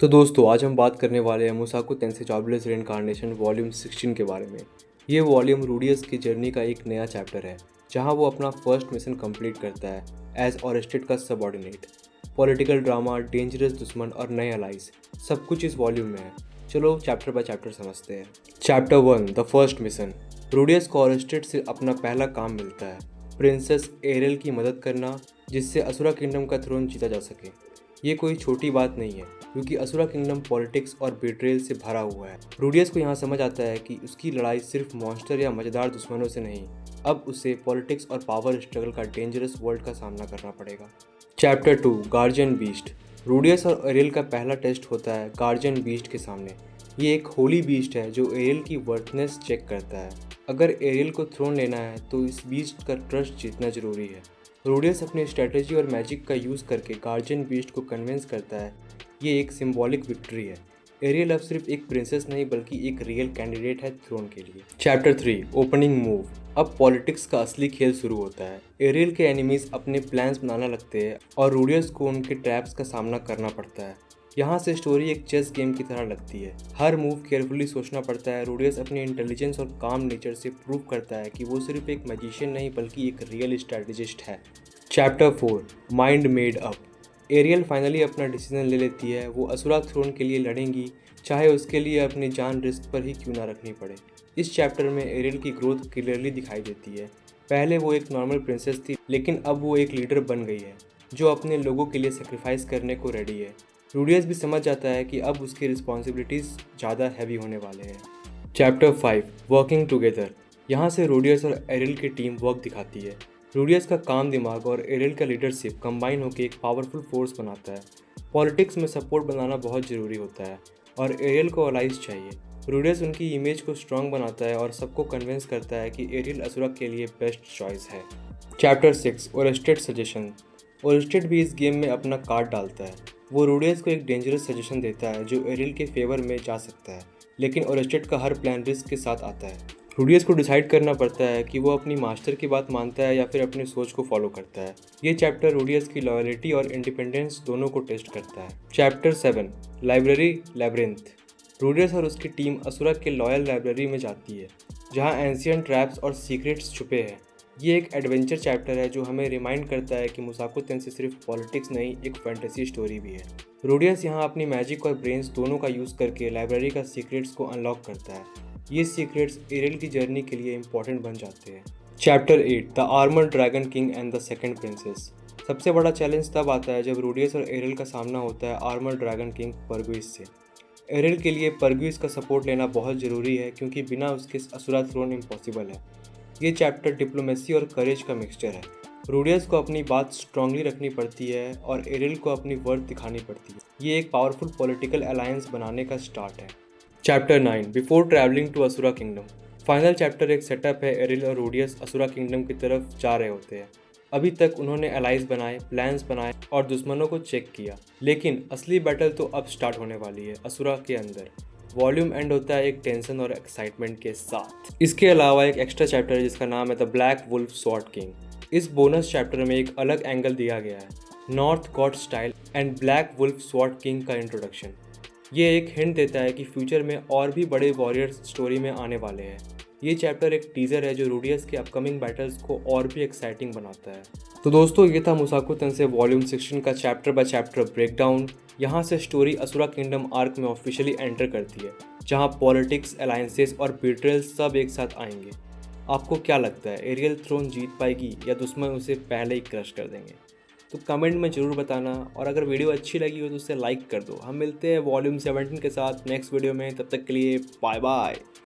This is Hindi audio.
तो दोस्तों आज हम बात करने वाले हैं मुसाकु टेंसेई जॉबलेस रीइंकार्नेशन वॉल्यूम 16 के बारे में। ये वॉल्यूम रूडियस की जर्नी का एक नया चैप्टर है जहां वो अपना फर्स्ट मिशन कंप्लीट करता है एज ऑरेस्टेड का सबऑर्डिनेट। पॉलिटिकल ड्रामा, डेंजरस दुश्मन और नए अलाइज सब कुछ इस वॉल्यूम में है। चलो चैप्टर बाय चैप्टर समझते हैं। Chapter 1 the first mission. Rudeus को ऑरेस्टेड से अपना पहला काम मिलता है, प्रिंसेस एरियल की मदद करना जिससे असुरा किंगडम का थ्रोन जीता जा सके। ये कोई छोटी बात नहीं है क्योंकि असुरा किंगडम पॉलिटिक्स और बिट्रेल से भरा हुआ है। रूडियस को यहाँ समझ आता है कि उसकी लड़ाई सिर्फ मॉन्स्टर या मजेदार दुश्मनों से नहीं, अब उसे पॉलिटिक्स और पावर स्ट्रगल का डेंजरस वर्ल्ड का सामना करना पड़ेगा। Chapter 2 guardian beast. रूडियस और एरियल का पहला टेस्ट होता है गार्जियन बीस्ट के सामने। ये एक होली बीस्ट है जो एरियल की वर्थनेस चेक करता है। अगर एरियल को थ्रोन लेना है तो इस बीस्ट का ट्रस्ट जीतना जरूरी है। रूडियस अपनी स्ट्रेटेजी और मैजिक का यूज़ करके गार्जियन बीस्ट को कन्विंस करता है। ये एक सिंबॉलिक विक्ट्री है। एरियल अब सिर्फ एक प्रिंसेस नहीं बल्कि एक रियल कैंडिडेट है थ्रोन के लिए। Chapter 3 opening move. अब पॉलिटिक्स का असली खेल शुरू होता है। एरियल के एनिमीज अपने प्लान्स बनाने लगते हैं और रूडियस को उनके ट्रैप्स का सामना करना पड़ता है। यहाँ से स्टोरी एक चेस गेम की तरह लगती है। हर मूव केयरफुली सोचना पड़ता है। रूडियस अपनी इंटेलिजेंस और काम नेचर से प्रूव करता है कि वो सिर्फ एक मैजिशियन नहीं बल्कि एक रियल स्ट्रैटेजिस्ट है। Chapter 4 mind made up. Ariel finally अपना डिसीजन ले लेती है। वो असुरा थ्रोन के लिए लड़ेंगी, चाहे उसके लिए अपनी जान रिस्क पर ही क्यों ना रखनी पड़े। इस चैप्टर में एरियल की ग्रोथ क्लियरली दिखाई देती है। पहले वो एक नॉर्मल प्रिंसेस थी लेकिन अब वो एक लीडर बन गई है जो अपने लोगों के लिए सेक्रीफाइस करने को रेडी है। रूडियस भी समझ जाता है कि अब उसकी रिस्पॉन्सिबिलिटीज़ ज़्यादा हैवी होने वाले हैं। Chapter 5 working together. यहाँ से रूडियस और एरियल की टीम वर्क दिखाती है। रूडियस का काम दिमाग और एरियल का लीडरशिप कंबाइन होकर एक पावरफुल फोर्स बनाता है। पॉलिटिक्स में सपोर्ट बनाना बहुत ज़रूरी होता है और एरियल को अलाइज चाहिए। रूडियस उनकी इमेज को स्ट्रॉन्ग बनाता है और सबको कन्विंस करता है कि एरियल असुरा के लिए बेस्ट चॉइस है। Chapter 6 Oersted suggestion. ओरेस्टेड भी इस गेम में अपना कार्ड डालता है। वो रूडियस को एक डेंजरस सजेशन देता है जो एरियल के फेवर में जा सकता है, लेकिन ओरेस्टेड का हर प्लान रिस्क के साथ आता है। रूडियस को डिसाइड करना पड़ता है कि वो अपनी मास्टर की बात मानता है या फिर अपनी सोच को फॉलो करता है। ये चैप्टर रूडियस की लॉयल्टी और इंडिपेंडेंस दोनों को टेस्ट करता है। Chapter 7 library labyrinth. रूडियस और उसकी टीम असुरा के लॉयल लाइब्रेरी में जाती है जहाँ एंशिएंट ट्रैप्स और सीक्रेट्स छुपे हैं। ये एक एडवेंचर चैप्टर है जो हमें रिमाइंड करता है कि मुसाकु टेंसेई सिर्फ पॉलिटिक्स नहीं, एक फैंटेसी स्टोरी भी है। रूडियस यहाँ अपनी मैजिक और ब्रेन्स दोनों का यूज़ करके लाइब्रेरी का सीक्रेट्स को अनलॉक करता है। ये सीक्रेट्स एरियल की जर्नी के लिए इंपॉर्टेंट बन जाते हैं। Chapter 8 the armoured dragon king and the second princess. सबसे बड़ा चैलेंज तब आता है जब रूडियस और एरियल का सामना होता है आर्मर्ड ड्रैगन किंग परग्विस से। एरियल के लिए परग्विस का सपोर्ट लेना बहुत ज़रूरी है क्योंकि बिना उसके असुरा थ्रोन इम्पॉसिबल है। ये चैप्टर डिप्लोमेसी और करेज का मिक्सचर है। रूडियस को अपनी बात स्ट्रांगली रखनी पड़ती है और एरियल को अपनी वर्थ दिखानी पड़ती है। ये एक पावरफुल पॉलिटिकल अलायंस बनाने का स्टार्ट है। Chapter 9 before travelling to Asura kingdom. Final chapter एक सेटअप है। एरियल और रूडियस असुरा किंगडम की तरफ जा रहे होते हैं। अभी तक उन्होंने अलाइज बनाए, प्लान्स बनाए और दुश्मनों को चेक किया, लेकिन असली बैटल तो अब स्टार्ट होने वाली है असुरा के अंदर। वॉल्यूम एंड होता है एक टेंशन और एक्साइटमेंट के साथ। इसके अलावा एक एक्स्ट्रा चैप्टर है जिसका नाम है the black wolf sword king. इस बोनस चैप्टर में एक अलग एंगल दिया गया है, north god style and black wolf sword king का इंट्रोडक्शन। ये एक हिंट देता है कि फ्यूचर में और भी बड़े वॉरियर्स स्टोरी में आने वाले हैं। ये चैप्टर एक टीजर है जो रूडियस के अपकमिंग बैटल्स को और भी एक्साइटिंग बनाता है। तो दोस्तों ये था मुसाकु टेंसेई वॉल्यूम 16 का चैप्टर बाय चैप्टर ब्रेकडाउन। यहाँ से स्टोरी असुरा किंगडम आर्क में ऑफिशियली एंटर करती है जहाँ पॉलिटिक्स, अलायंसेस और बिट्रेयल सब एक साथ आएंगे। आपको क्या लगता है, एरियल थ्रोन जीत पाएगी या दुश्मन उसे पहले ही क्रश कर देंगे? तो कमेंट में ज़रूर बताना और अगर वीडियो अच्छी लगी हो तो उसे लाइक कर दो। हम मिलते हैं वॉल्यूम 17 के साथ नेक्स्ट वीडियो में। तब तक के लिए बाय बाय।